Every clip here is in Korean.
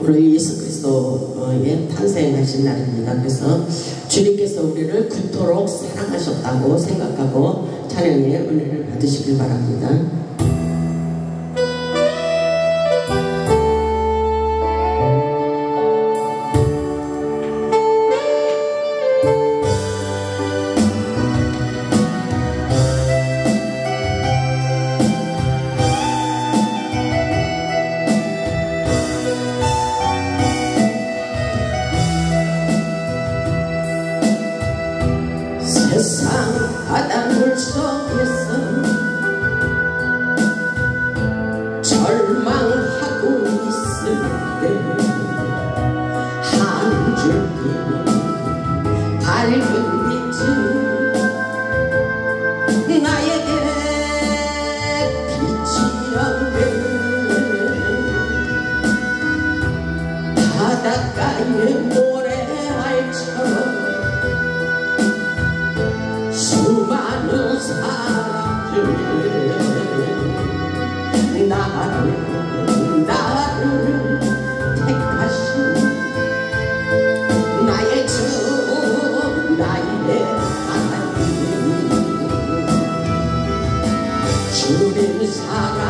오늘 예수 그리스도의 탄생하신 날입니다. 그래서 주님께서 우리를 그토록 사랑하셨다고 생각하고 찬양의 은혜를 받으시길 바랍니다. 세상 바닷물 속에서 절망하고 있을 때 한 줄기 밝은 빛은 나에게 빛이었네. 바닷가의 모래알처럼 수많은 사람들 나를 택하신 나의 주 나의 하나님, 주님 사랑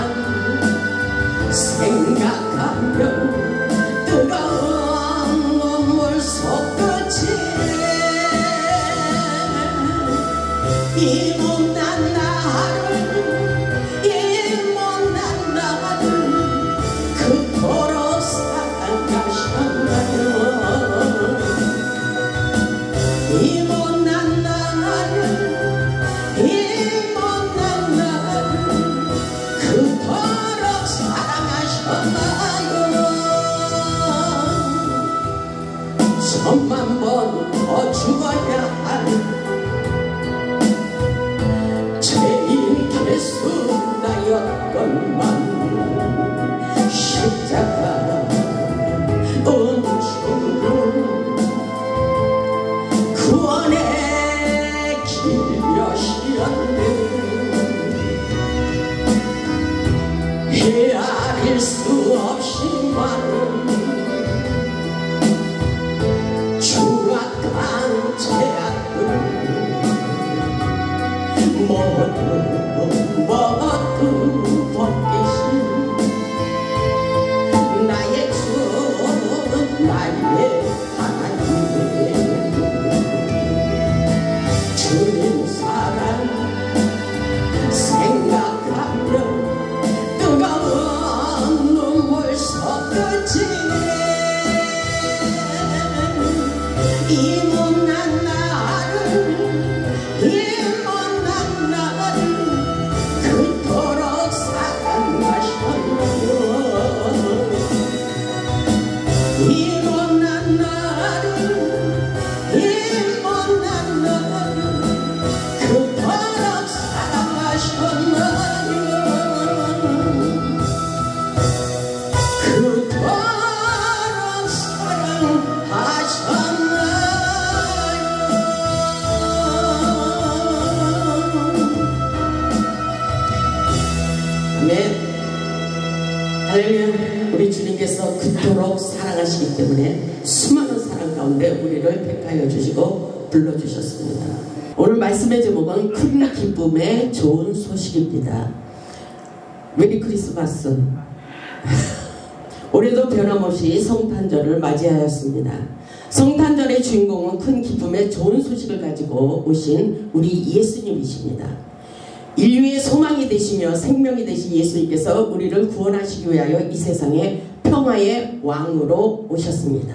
생각하며 뜨거운 눈물 솟구치 이 못난 나를 그토록 사랑하셨나요. 이 못난 나를 그토록 사랑하셨나요. 천만 번 더 죽어야 할 죄인 개수 나였건만 십자가 은총으로 구원의 길 여시었네. 헤아릴 수 없이 많은 추악한 죄악들 모두 벗기신 나의 주 나의 하나님, 주님 사랑 생각하며 뜨거운 눈물 솟구치네. 이 못난 나를 그토록 사랑하셨나요. 이 못난 나를 그토록 사랑하셨나요. 그토록 사랑하셨나요. 아멘. 할렐루야. 우리 주님께서 그토록 사랑하시기 때문에 수많은 사랑 가운데 우리를 택하여 주시고 불러주셨습니다. 오늘 말씀의 제목은 큰 기쁨의 좋은 소식입니다. 메리 크리스마스. 올해도 변함없이 성탄절을 맞이하였습니다. 성탄절의 주인공은 큰 기쁨의 좋은 소식을 가지고 오신 우리 예수님이십니다. 인류의 소망이 되시며 생명이 되신 예수님께서 우리를 구원하시기 위하여 이 세상에 평화의 왕으로 오셨습니다.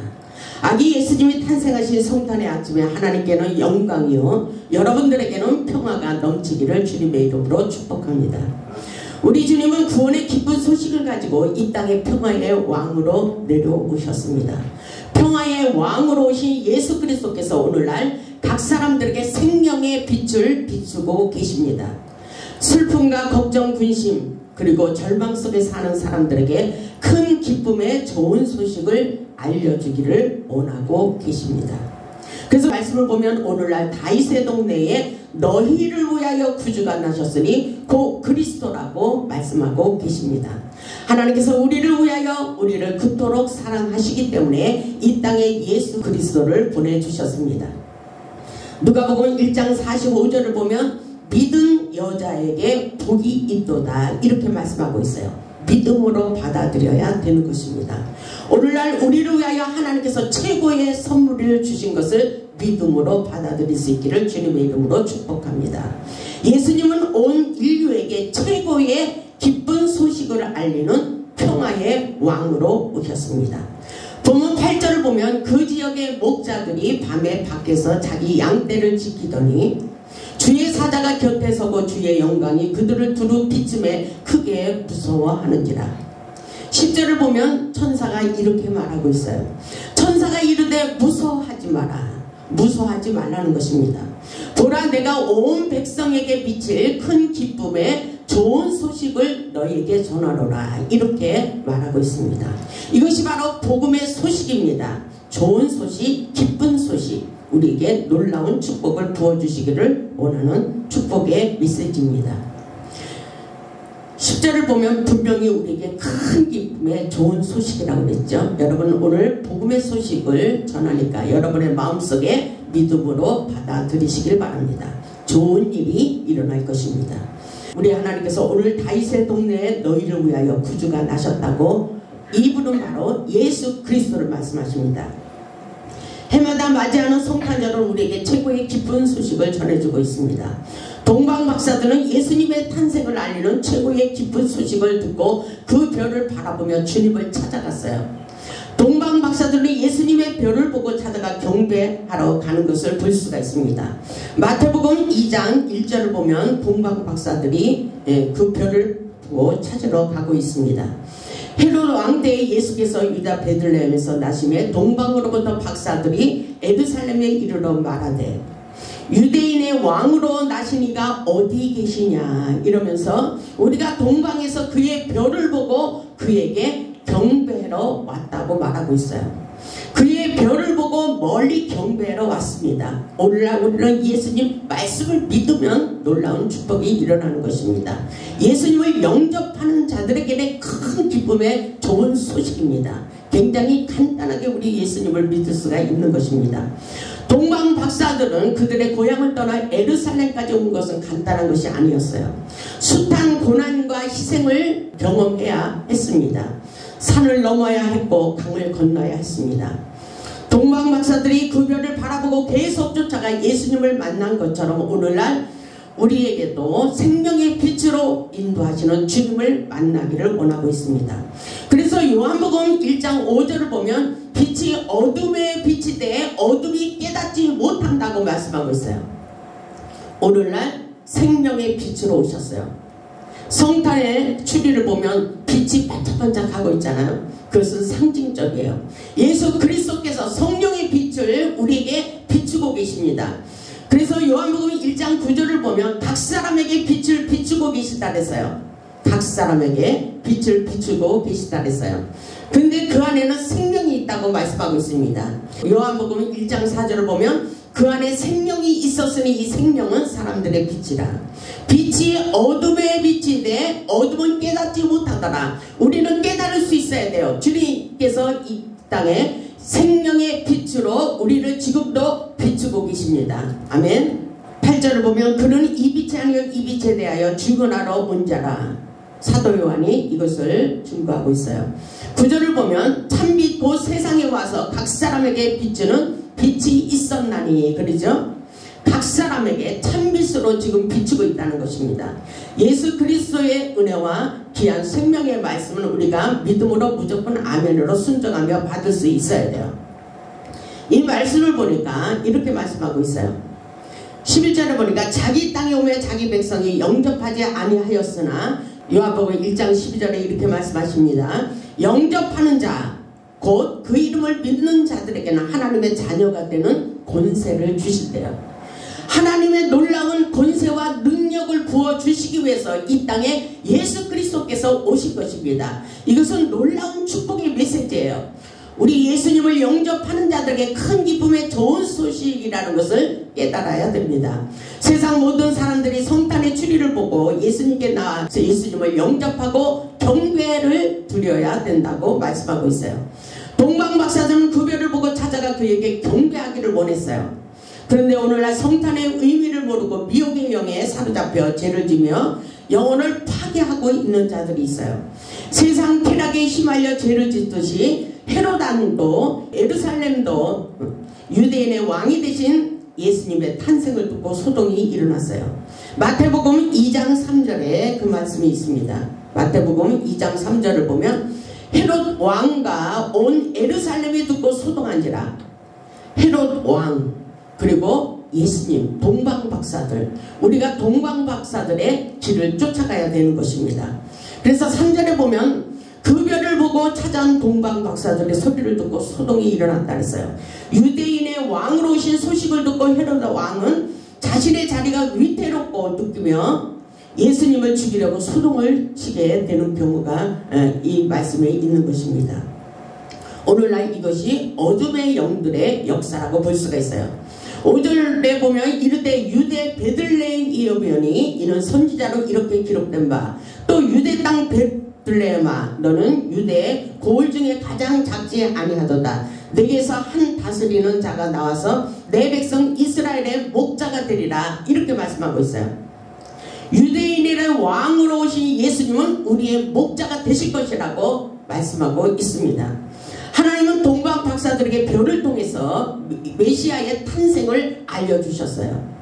아기 예수님이 탄생하신 성탄의 아침에 하나님께는 영광이요 여러분들에게는 평화가 넘치기를 주님의 이름으로 축복합니다. 우리 주님은 구원의 기쁜 소식을 가지고 이 땅의 평화의 왕으로 내려오셨습니다. 평화의 왕으로 오신 예수 그리스도께서 오늘날 각 사람들에게 생명의 빛을 비추고 계십니다. 슬픔과 걱정, 근심 그리고 절망 속에 사는 사람들에게 큰 기쁨의 좋은 소식을 알려주기를 원하고 계십니다. 그래서 말씀을 보면 오늘날 다윗의 동네에 너희를 위하여 구주가 나셨으니 곧 그리스도라고 말씀하고 계십니다. 하나님께서 우리를 위하여 우리를 그토록 사랑하시기 때문에 이 땅에 예수 그리스도를 보내주셨습니다. 누가복음 1장 45절을 보면 믿은 여자에게 복이 있도다 이렇게 말씀하고 있어요. 믿음으로 받아들여야 되는 것입니다. 오늘날 우리를 위하여 하나님께서 최고의 선물을 주신 것을 믿음으로 받아들일 수 있기를 주님의 이름으로 축복합니다. 예수님은 온 인류에게 최고의 기쁜 소식을 알리는 평화의 왕으로 오셨습니다. 본문 8절을 보면 그 지역의 목자들이 밤에 밖에서 자기 양떼를 지키더니 주의 사자가 곁에 서고 주의 영광이 그들을 두루 비춤에 크게 무서워하는지라. 10절을 보면 천사가 이렇게 말하고 있어요. 천사가 이르되 무서워하지 마라. 무서워하지 말라는 것입니다. 보라 내가 온 백성에게 비칠 큰 기쁨의 좋은 소식을 너희에게 전하노라 이렇게 말하고 있습니다. 이것이 바로 복음의 소식입니다. 좋은 소식, 기쁜 소식, 우리에게 놀라운 축복을 부어주시기를 원하는 축복의 메시지입니다. 10절을 보면 분명히 우리에게 큰 기쁨의 좋은 소식이라고 그랬죠. 여러분 오늘 복음의 소식을 전하니까 여러분의 마음속에 믿음으로 받아들이시길 바랍니다. 좋은 일이 일어날 것입니다. 우리 하나님께서 오늘 다윗의 동네에 너희를 위하여 구주가 나셨다고, 이분은 바로 예수 그리스도를 말씀하십니다. 해마다 맞이하는 성탄절은 우리에게 최고의 기쁜 소식을 전해주고 있습니다. 동방 박사들은 예수님의 탄생을 알리는 최고의 기쁜 소식을 듣고 그 별을 바라보며 주님을 찾아갔어요. 동방 박사들은 예수님의 별을 보고 찾아가 경배하러 가는 것을 볼 수가 있습니다. 마태복음 2장 1절을 보면 동방 박사들이 그 별을 보고 찾으러 가고 있습니다. 헤롯 왕 때에 예수께서 유다 베들레헴에서 나심에 동방으로부터 박사들이 예루살렘에 이르러 말하되 유대인의 왕으로 나신 이가 어디 계시냐 이러면서 우리가 동방에서 그의 별을 보고 그에게 경배하러 왔다고 말하고 있어요. 그의 별을 보고 멀리 경배하러 왔습니다. 오늘날 우리는 예수님 말씀을 믿으면 놀라운 축복이 일어나는 것입니다. 예수님을 영접하는 자들에게는 큰 기쁨의 좋은 소식입니다. 굉장히 간단하게 우리 예수님을 믿을 수가 있는 것입니다. 동방 박사들은 그들의 고향을 떠나 예루살렘까지 온 것은 간단한 것이 아니었어요. 숱한 고난과 희생을 경험해야 했습니다. 산을 넘어야 했고 강을 건너야 했습니다. 동방 박사들이 그 별을 바라보고 계속 쫓아가 예수님을 만난 것처럼 오늘날 우리에게도 생명의 빛으로 인도하시는 주님을 만나기를 원하고 있습니다. 그래서 요한복음 1장 5절을 보면 빛이 어둠에 빛이 돼 어둠이 깨닫지 못한다고 말씀하고 있어요. 오늘날 생명의 빛으로 오셨어요. 성탄의 추리를 보면 빛이 반짝반짝하고 있잖아요. 그것은 상징적이에요. 예수 그리스도께서 성령의 빛을 우리에게 비추고 계십니다. 그래서 요한복음 1장 9절을 보면 각 사람에게 빛을 비추고 계시다 그랬어요. 각 사람에게 빛을 비추고 계시다 그랬어요. 근데 그 안에는 생명이 있다고 말씀하고 있습니다. 요한복음 1장 4절을 보면 그 안에 생명이 있었으니 이 생명은 사람들의 빛이라. 빛이 어둠에 빛이 돼 어둠은 깨닫지 못하더라. 우리는 깨달을 수 있어야 돼요. 주님께서 이 땅에 생명의 빛으로 우리를 지금도 비추고 계십니다. 아멘. 8절을 보면 그는 이 빛이 아니요 이 빛에 대하여 증언하러 온 자라. 사도 요한이 이것을 증거하고 있어요. 9절을 보면 참빛 곧 세상에 와서 각 사람에게 비추는 빛이 있었나니, 그러죠? 각 사람에게 참빛으로 지금 비추고 있다는 것입니다. 예수 그리스도의 은혜와 귀한 생명의 말씀을 우리가 믿음으로 무조건 아멘으로 순종하며 받을 수 있어야 돼요. 이 말씀을 보니까 이렇게 말씀하고 있어요. 11절에 보니까 자기 땅에 오며 자기 백성이 영접하지 아니하였으나, 요한복음 1장 12절에 이렇게 말씀하십니다. 영접하는 자 곧 그 이름을 믿는 자들에게는 하나님의 자녀가 되는 권세를 주신대요. 하나님의 놀라운 권세와 능력을 부어주시기 위해서 이 땅에 예수 그리스도께서 오신 것입니다. 이것은 놀라운 축복의 메시지예요. 우리 예수님을 영접하는 자들에게 큰 기쁨의 좋은 소식이라는 것을 깨달아야 됩니다. 세상 모든 사람들이 성탄의 추리를 보고 예수님께 나와서 예수님을 영접하고 경배를 드려야 된다고 말씀하고 있어요. 동방박사들은 그 별을 보고 찾아가 그에게 경배하기를 원했어요. 그런데 오늘날 성탄의 의미를 모르고 미혹의 영에 사로잡혀 죄를 지며 영혼을 파괴하고 있는 자들이 있어요. 세상 쾌락에 휘말려 죄를 짓듯이 헤롯 왕도 예루살렘도 유대인의 왕이 되신 예수님의 탄생을 듣고 소동이 일어났어요. 마태복음 2장 3절에 그 말씀이 있습니다. 마태복음 2장 3절을 보면 헤롯 왕과 온 예루살렘이 듣고 소동한지라. 헤롯 왕 그리고 예수님 동방박사들, 우리가 동방박사들의 길을 쫓아가야 되는 것입니다. 그래서 3절에 보면 그 별을 보고 찾아온 동방박사들의 소리를 듣고 소동이 일어났다 그랬어요. 유대인의 왕으로 오신 소식을 듣고 헤롯 왕은 자신의 자리가 위태롭고 느끼며 예수님을 죽이려고 소동을 치게 되는 경우가 이 말씀에 있는 것입니다. 오늘날 이것이 어둠의 영들의 역사라고 볼 수가 있어요. 5절에 보면 이르되 유대 베들레헴 이어변이 이는 선지자로 이렇게 기록된 바 또 유대 땅 베들레헴아 너는 유대의 고을 중에 가장 작지 아니하도다. 내게서 한 다스리는 자가 나와서 내 백성 이스라엘의 목자가 되리라. 이렇게 말씀하고 있어요. 유대인의 왕으로 오신 예수님은 우리의 목자가 되실 것이라고 말씀하고 있습니다. 하나님은 동방박사들에게 별을 통해서 메시아의 탄생을 알려주셨어요.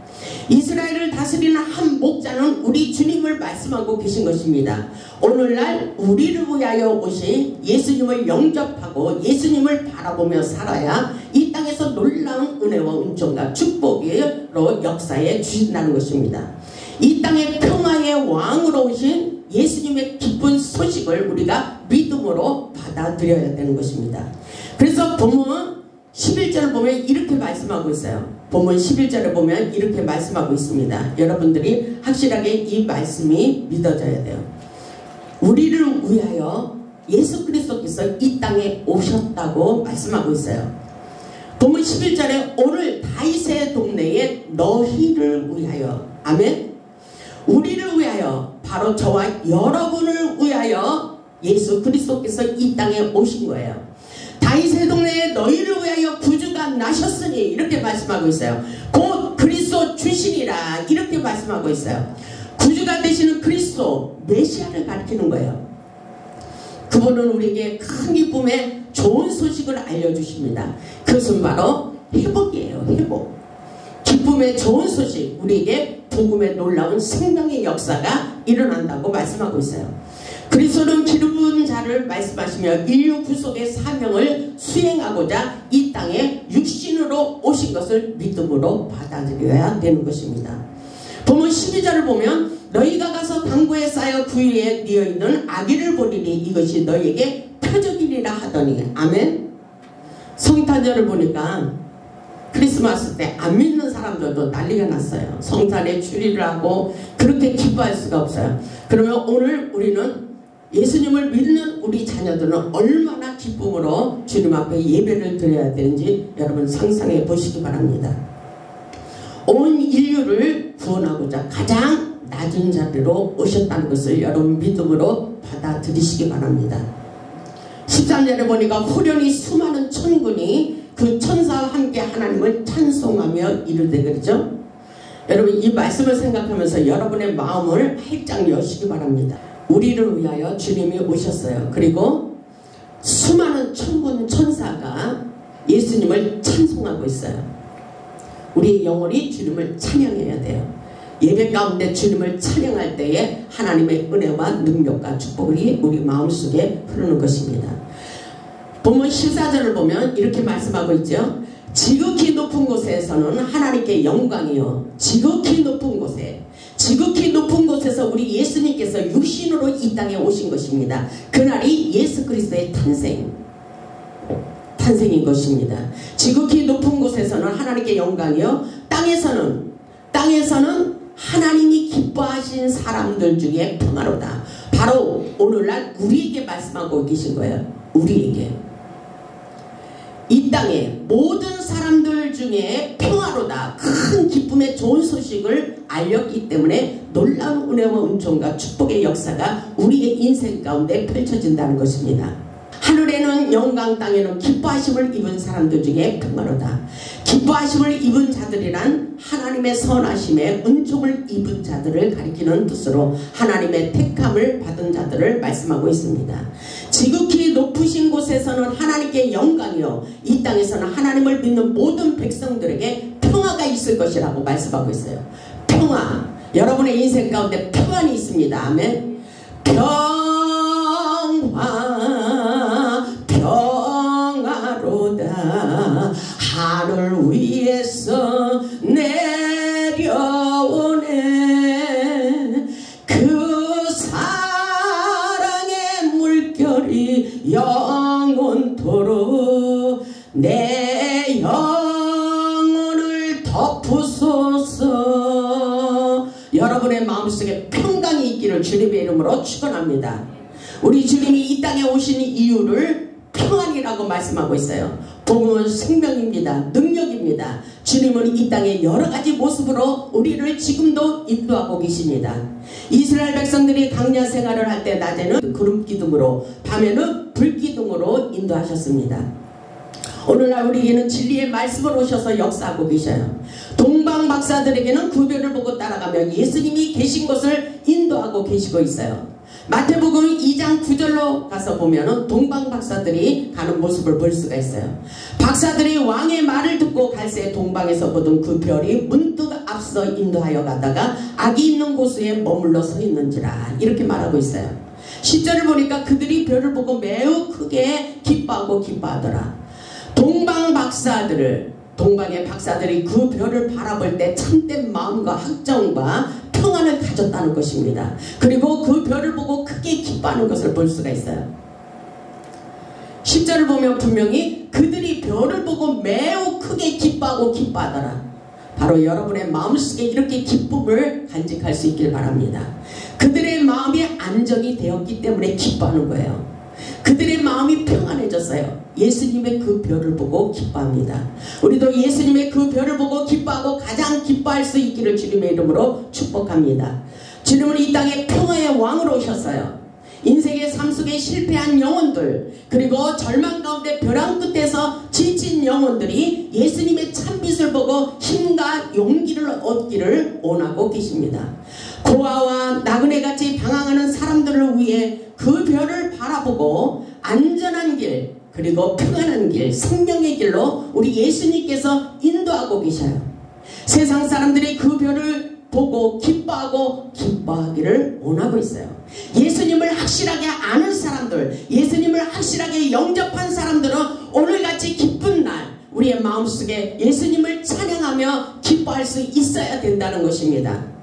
이스라엘을 다스리는 한 목자는 우리 주님을 말씀하고 계신 것입니다. 오늘날 우리를 위하여 오신 예수님을 영접하고 예수님을 바라보며 살아야 이 땅에서 놀라운 은혜와 은총과 축복으로 역사에 주신다는 것입니다. 이 땅의 평화의 왕으로 오신 예수님의 기쁜 소식을 우리가 믿음으로 받아들여야 되는 것입니다. 그래서 본문 11절을 보면 이렇게 말씀하고 있어요. 본문 11절에 보면 이렇게 말씀하고 있습니다. 여러분들이 확실하게 이 말씀이 믿어져야 돼요. 우리를 위하여 예수 그리스도께서 이 땅에 오셨다고 말씀하고 있어요. 본문 11절에 오늘 다윗의 동네에 너희를 위하여, 아멘. 우리를 위하여, 바로 저와 여러분을 위하여 예수 그리스도께서 이 땅에 오신 거예요. 다윗의 동네에 너희를 위하여 구주가 나셨으니 이렇게 말씀하고 있어요. 곧 그리스도 주시니라 이렇게 말씀하고 있어요. 구주가 되시는 그리스도 메시아를 가리키는 거예요. 그분은 우리에게 큰 기쁨의 좋은 소식을 알려주십니다. 그것은 바로 회복이에요. 회복. 기쁨의 좋은 소식, 우리에게 복음의 놀라운 생명의 역사가 일어난다고 말씀하고 있어요. 그리스도는 기름 자를 말씀하시며 인류 구속의 사명을 수행하고자 이 땅에 육신으로 오신 것을 믿음으로 받아들여야 되는 것입니다. 본문 12절을 보면 너희가 가서 당구에 쌓여 그 위에 뉘어있는 아기를 보리니 이것이 너희에게 표적이리라 하더니, 아멘. 성탄절을 보니까 크리스마스 때 안 믿는 사람들도 난리가 났어요. 성탄에 추리를 하고 그렇게 기뻐할 수가 없어요. 그러면 오늘 우리는 예수님을 믿는 우리 자녀들은 얼마나 기쁨으로 주님 앞에 예배를 드려야 되는지 여러분 상상해 보시기 바랍니다. 온 인류를 구원하고자 가장 낮은 자리로 오셨다는 것을 여러분 믿음으로 받아들이시기 바랍니다. 13절에 보니까 후련히 수많은 천군이 그 천사와 함께 하나님을 찬송하며 이르되, 그러죠? 여러분 이 말씀을 생각하면서 여러분의 마음을 활짝 여시기 바랍니다. 우리를 위하여 주님이 오셨어요. 그리고 수많은 천군 천사가 예수님을 찬송하고 있어요. 우리 영혼이 주님을 찬양해야 돼요. 예배 가운데 주님을 찬양할 때에 하나님의 은혜와 능력과 축복이 우리 마음속에 흐르는 것입니다. 본문 14절을 보면 이렇게 말씀하고 있죠. 지극히 높은 곳에서는 하나님께 영광이요, 지극히 높은 곳에서 우리 예수님께서 육신으로 이 땅에 오신 것입니다. 그날이 예수 그리스도의 탄생인 것입니다. 지극히 높은 곳에서는 하나님께 영광이요, 땅에서는 하나님이 기뻐하신 사람들 중에 평화로다. 바로 오늘날 우리에게 말씀하고 계신 거예요. 우리에게. 이 땅에 모든 사람들 중에 평화로다 큰 기쁨의 좋은 소식을 알렸기 때문에 놀라운 은혜와 은총과 축복의 역사가 우리의 인생 가운데 펼쳐진다는 것입니다. 하늘에는 영광, 땅에는 기뻐하심을 입은 사람들 중에 평화로다. 기뻐하심을 입은 자들이란 하나님의 선하심에 은총을 입은 자들을 가리키는 뜻으로 하나님의 택함을 받은 자들을 말씀하고 있습니다. 지극히 높으신 곳에서는 하나님께 영광이요, 이 땅에서는 하나님을 믿는 모든 백성들에게 평화가 있을 것이라고 말씀하고 있어요. 평화, 여러분의 인생 가운데 평안이 있습니다. 아멘. 평화로다 하늘 위에서 내려오네 그 사랑의 물결이 영원토록 내 영혼을 덮으소서. 여러분의 마음속에 평강이 있기를 주님의 이름으로 축원합니다. 우리 주님이 이 땅에 오신 이유를 평안이라고 말씀하고 있어요. 복음은 생명입니다. 능력입니다. 주님은 이 땅에 여러가지 모습으로 우리를 지금도 인도하고 계십니다. 이스라엘 백성들이 광야 생활을 할 때 낮에는 구름기둥으로 밤에는 불기둥으로 인도하셨습니다. 오늘날 우리에게는 진리의 말씀을 오셔서 역사하고 계셔요. 동방 박사들에게는 그 별을 보고 따라가며 예수님이 계신 곳을 인도하고 계시고 있어요. 마태복음 2장 9절로 가서 보면은 동방 박사들이 가는 모습을 볼 수가 있어요. 박사들이 왕의 말을 듣고 갈새 동방에서 보던 그 별이 문득 앞서 인도하여 가다가 악이 있는 곳에 머물러 서 있는지라 이렇게 말하고 있어요. 10절을 보니까 그들이 별을 보고 매우 크게 기뻐하고 기뻐하더라. 동방 박사들을, 동방의 박사들이 그 별을 바라볼 때 참된 마음과 학정과 평안을 가졌다는 것입니다. 그리고 그 별을 보고 크게 기뻐하는 것을 볼 수가 있어요. 10절을 보면 분명히 그들이 별을 보고 매우 크게 기뻐하고 기뻐하더라. 바로 여러분의 마음속에 이렇게 기쁨을 간직할 수 있길 바랍니다. 그들의 마음이 안정이 되었기 때문에 기뻐하는 거예요. 그들의 마음이 평안해졌어요. 예수님의 그 별을 보고 기뻐합니다. 우리도 예수님의 그 별을 보고 기뻐하고 가장 기뻐할 수 있기를 주님의 이름으로 축복합니다. 주님은 이 땅에 평화의 왕으로 오셨어요. 인생의 삶 속에 실패한 영혼들, 그리고 절망 가운데 벼랑 끝에서 지친 영혼들이 예수님의 참빛을 보고 힘과 용기를 얻기를 원하고 계십니다. 고아와 나그네같이 방황하는 사람들을 위해 그 별을 바라보고 안전한 길, 그리고 평안한 길, 생명의 길로 우리 예수님께서 인도하고 계셔요. 세상 사람들이 그 별을 보고 기뻐하고 기뻐하기를 원하고 있어요. 예수님을 확실하게 아는 사람들, 예수님을 확실하게 영접한 사람들은 오늘같이 기쁜 날 우리의 마음속에 예수님을 찬양하며 기뻐할 수 있어야 된다는 것입니다.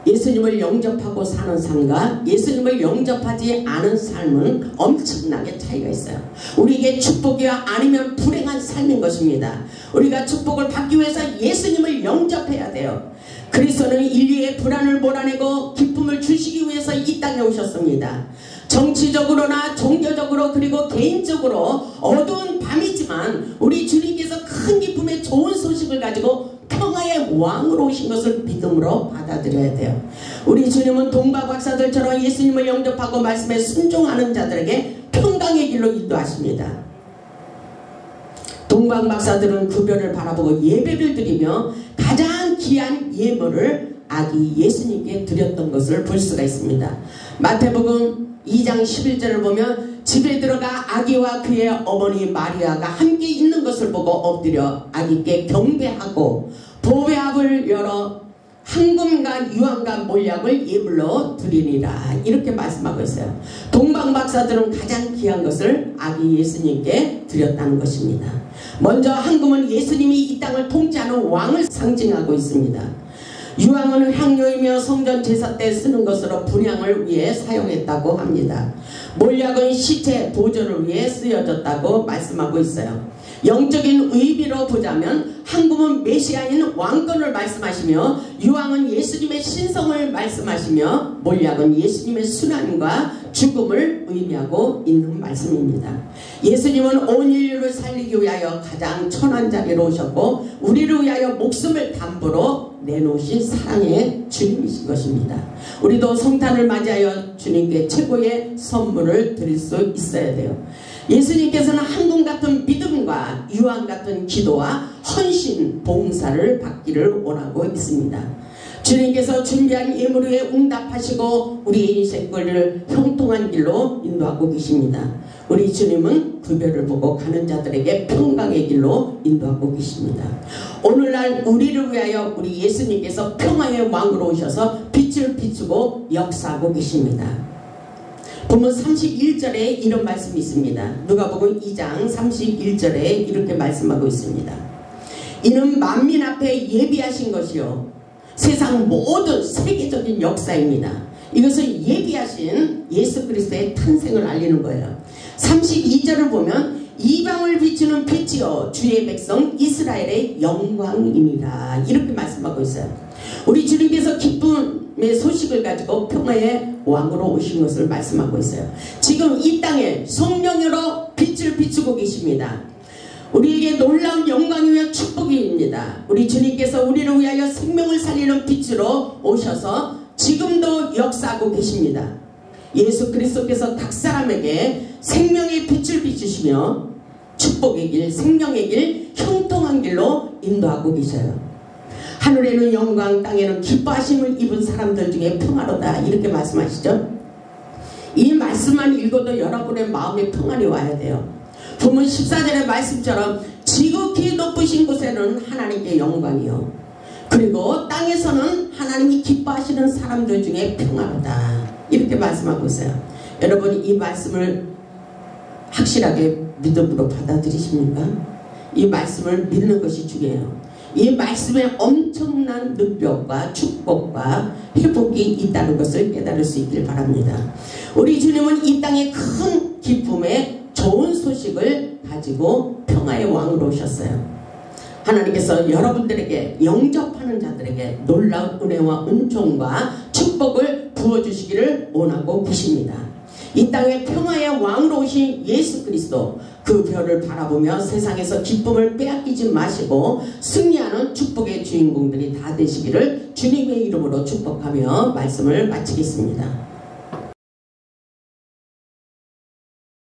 예수님을 영접하고 사는 삶과 예수님을 영접하지 않은 삶은 엄청나게 차이가 있어요. 우리에게 축복이야 아니면 불행한 삶인 것입니다. 우리가 축복을 받기 위해서 예수님을 영접해야 돼요. 그리스도는 인류의 불안을 몰아내고 기쁨을 주시기 위해서 이 땅에 오셨습니다. 정치적으로나 종교적으로 그리고 개인적으로 어두운 밤이지만 우리 주님께서 큰 기쁨의 좋은 소식을 가지고 평화의 왕으로 오신 것을 믿음으로 받아들여야 돼요. 우리 주님은 동방 박사들처럼 예수님을 영접하고 말씀에 순종하는 자들에게 평강의 길로 인도하십니다. 동방 박사들은 그 별을 바라보고 예배를 드리며 가장 귀한 예물을 아기 예수님께 드렸던 것을 볼 수가 있습니다. 마태복음 2장 11절을 보면 집에 들어가 아기와 그의 어머니 마리아가 함께 있는 것을 보고 엎드려 아기께 경배하고 보배합을 열어 황금과 유황과 몰약을 예물로 드리니라 이렇게 말씀하고 있어요. 동방 박사들은 가장 귀한 것을 아기 예수님께 드렸다는 것입니다. 먼저 황금은 예수님이 이 땅을 통치하는 왕을 상징하고 있습니다. 유황은 향료이며 성전 제사 때 쓰는 것으로 분향을 위해 사용했다고 합니다. 몰약은 시체 보존을 위해 쓰여졌다고 말씀하고 있어요. 영적인 의미로 보자면 황금은 메시아인 왕권을 말씀하시며 유황은 예수님의 신성을 말씀하시며 몰약은 예수님의 순환과 죽음을 의미하고 있는 말씀입니다. 예수님은 온 인류를 살리기 위하여 가장 천한 자리로 오셨고 우리를 위하여 목숨을 담보로 내놓으신 사랑의 주님이신 것입니다. 우리도 성탄을 맞이하여 주님께 최고의 선물을 드릴 수 있어야 돼요. 예수님께서는 황금 같은 믿음과 유황 같은 기도와 헌신, 봉사를 받기를 원하고 있습니다. 주님께서 준비한 예물 위에 응답하시고 우리의 인생길을 형통한 길로 인도하고 계십니다. 우리 주님은 구별을 보고 가는 자들에게 평강의 길로 인도하고 계십니다. 오늘날 우리를 위하여 우리 예수님께서 평화의 왕으로 오셔서 빛을 비추고 역사하고 계십니다. 본문 31절에 이런 말씀이 있습니다. 누가복음 2장 31절에 이렇게 말씀하고 있습니다. 이는 만민 앞에 예비하신 것이요 세상 모든 세계적인 역사입니다. 이것을 예비하신 예수 그리스도의 탄생을 알리는 거예요. 32절을 보면 이방을 비추는 빛이요 주의 백성 이스라엘의 영광이니라 이렇게 말씀하고 있어요. 우리 주님께서 기쁨의 소식을 가지고 평화의 왕으로 오신 것을 말씀하고 있어요. 지금 이 땅에 성령으로 빛을 비추고 계십니다. 우리에게 놀라운 영광이며 축복입니다. 우리 주님께서 우리를 위하여 생명을 살리는 빛으로 오셔서 지금도 역사하고 계십니다. 예수 그리스도께서 각 사람에게 생명의 빛을 비추시며 축복의 길, 생명의 길, 형통한 길로 인도하고 계셔요. 하늘에는 영광, 땅에는 기뻐하심을 입은 사람들 중에 평화로다 이렇게 말씀하시죠. 이 말씀만 읽어도 여러분의 마음에 평안이 와야 돼요. 본문 14절의 말씀처럼 지극히 높으신 곳에는 하나님께 영광이요 그리고 땅에서는 하나님이 기뻐하시는 사람들 중에 평화로다 이렇게 말씀하고 있어요. 여러분 이 말씀을 확실하게 믿음으로 받아들이십니까? 이 말씀을 믿는 것이 중요해요. 이 말씀에 엄청난 능력과 축복과 회복이 있다는 것을 깨달을 수 있길 바랍니다. 우리 주님은 이 땅에 큰 기쁨의 좋은 소식을 가지고 평화의 왕으로 오셨어요. 하나님께서 여러분들에게 영접하는 자들에게 놀라운 은혜와 은총과 축복을 부어주시기를 원하고 계십니다. 이 땅에 평화의 왕으로 오신 예수 그리스도 그 별을 바라보며 세상에서 기쁨을 빼앗기지 마시고 승리하는 축복의 주인공들이 다 되시기를 주님의 이름으로 축복하며 말씀을 마치겠습니다.